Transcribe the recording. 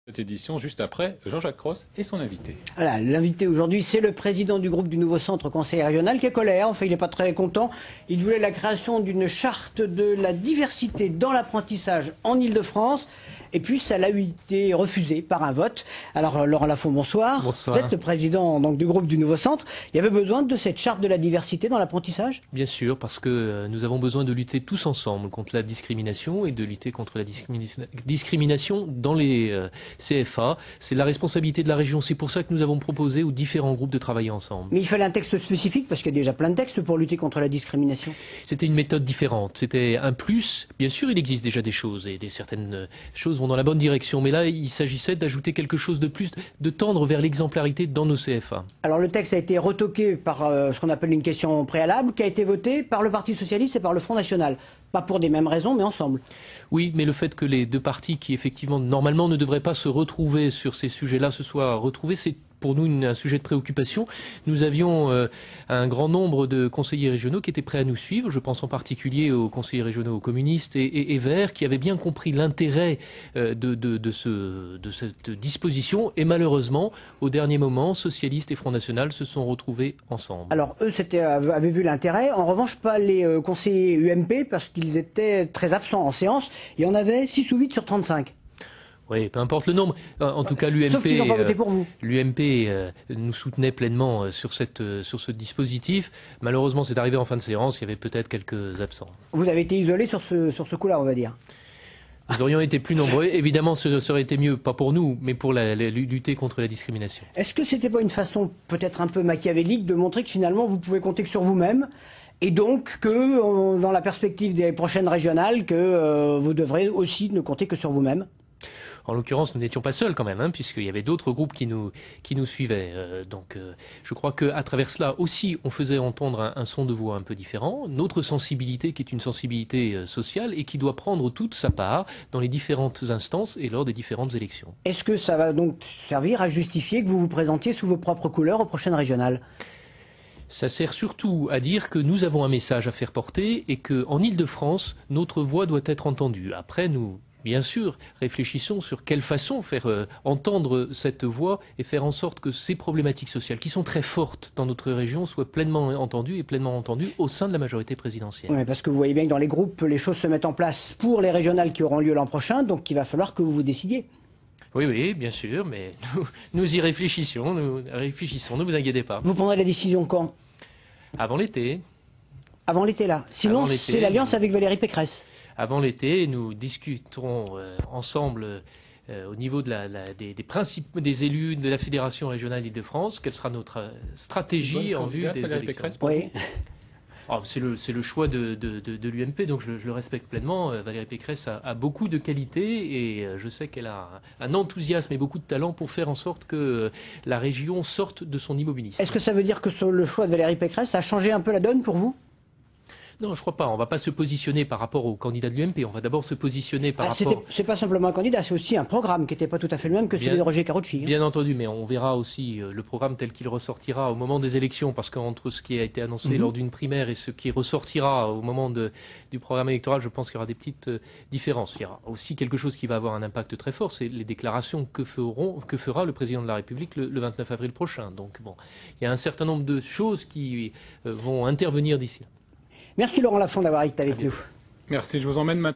Cette édition, juste après, Jean-Jacques Cros et son invité. Voilà, l'invité aujourd'hui, c'est le président du groupe du Nouveau Centre Conseil Régional qui est colère. Enfin, il n'est pas très content. Il voulait la création d'une charte de la diversité dans l'apprentissage en Île-de-France. Et puis, ça l'a été refusé par un vote. Alors, Laurent Lafont, bonsoir. Bonsoir. Vous êtes le président donc, du groupe du Nouveau Centre. Il y avait besoin de cette charte de la diversité dans l'apprentissage? Bien sûr, parce que nous avons besoin de lutter tous ensemble contre la discrimination et de lutter contre la discrimination dans les CFA. C'est la responsabilité de la région. C'est pour ça que nous avons proposé aux différents groupes de travailler ensemble. Mais il fallait un texte spécifique parce qu'il y a déjà plein de textes pour lutter contre la discrimination. C'était une méthode différente. C'était un plus. Bien sûr, il existe déjà des choses et certaines choses vont dans la bonne direction. Mais là, il s'agissait d'ajouter quelque chose de plus, de tendre vers l'exemplarité dans nos CFA. Alors le texte a été retoqué par ce qu'on appelle une question préalable, qui a été voté par le Parti Socialiste et par le Front National. Pas pour des mêmes raisons, mais ensemble. Oui, mais le fait que les deux partis qui, effectivement, normalement ne devraient pas se retrouver sur ces sujets-là, se soient retrouvés, c'est pour nous un sujet de préoccupation. Nous avions un grand nombre de conseillers régionaux qui étaient prêts à nous suivre. Je pense en particulier aux conseillers régionaux communistes et Verts qui avaient bien compris l'intérêt de cette disposition. Et malheureusement, au dernier moment, socialistes et Front National se sont retrouvés ensemble. Alors eux avaient vu l'intérêt. En revanche, pas les conseillers UMP parce qu'ils étaient très absents en séance. Il y en avait 6 ou 8 sur 35. Oui, peu importe le nombre. En tout cas, l'UMP, sauf qu'ils n'ont pas voté pour vous. L'UMP nous soutenait pleinement sur ce dispositif. Malheureusement, c'est arrivé en fin de séance. Il y avait peut-être quelques absents. Vous avez été isolé sur ce coup-là, on va dire. Nous aurions été plus nombreux. Évidemment, ce serait été mieux, pas pour nous, mais pour lutter contre la discrimination. Est-ce que c'était pas une façon peut-être un peu machiavélique de montrer que finalement vous pouvez compter que sur vous-même et donc que dans la perspective des prochaines régionales, que vous devrez aussi ne compter que sur vous-même? En l'occurrence, nous n'étions pas seuls quand même, puisqu'il y avait d'autres groupes qui nous suivaient. Je crois qu'à travers cela aussi, on faisait entendre un son de voix un peu différent, notre sensibilité qui est une sensibilité sociale et qui doit prendre toute sa part dans les différentes instances et lors des différentes élections. Est-ce que ça va donc servir à justifier que vous vous présentiez sous vos propres couleurs aux prochaines régionales? Ça sert surtout à dire que nous avons un message à faire porter et qu'en Île-de-France, notre voix doit être entendue. Après, nous, bien sûr, réfléchissons sur quelle façon faire entendre cette voix et faire en sorte que ces problématiques sociales, qui sont très fortes dans notre région, soient pleinement entendues au sein de la majorité présidentielle. Oui, parce que vous voyez bien que dans les groupes, les choses se mettent en place pour les régionales qui auront lieu l'an prochain, donc il va falloir que vous vous décidiez. Oui, bien sûr, mais nous y réfléchissons, ne vous inquiétez pas. Vous prendrez la décision quand? Avant l'été. Avant l'été, là. Sinon, c'est l'alliance avec Valérie Pécresse. Avant l'été, nous discuterons ensemble au niveau des principes des élus de la Fédération régionale d'Île-de-France, quelle sera notre stratégie en vue des élections. Oui. C'est le choix de l'UMP, donc je le respecte pleinement. Valérie Pécresse a beaucoup de qualités et je sais qu'elle a un enthousiasme et beaucoup de talent pour faire en sorte que la région sorte de son immobilisme. Est-ce que ça veut dire que le choix de Valérie Pécresse a changé un peu la donne pour vous? Non, je crois pas. On ne va pas se positionner par rapport au candidat de l'UMP. On va d'abord se positionner par rapport... C'est pas simplement un candidat, c'est aussi un programme qui n'était pas tout à fait le même que celui de Roger Carucci. Bien entendu, mais on verra aussi le programme tel qu'il ressortira au moment des élections, parce qu'entre ce qui a été annoncé lors d'une primaire et ce qui ressortira au moment du programme électoral, je pense qu'il y aura des petites différences. Il y aura aussi quelque chose qui va avoir un impact très fort, c'est les déclarations que fera le président de la République le 29 avril prochain. Donc bon, il y a un certain nombre de choses qui vont intervenir d'ici là. Merci Laurent Lafont d'avoir été avec nous. Merci, je vous emmène maintenant.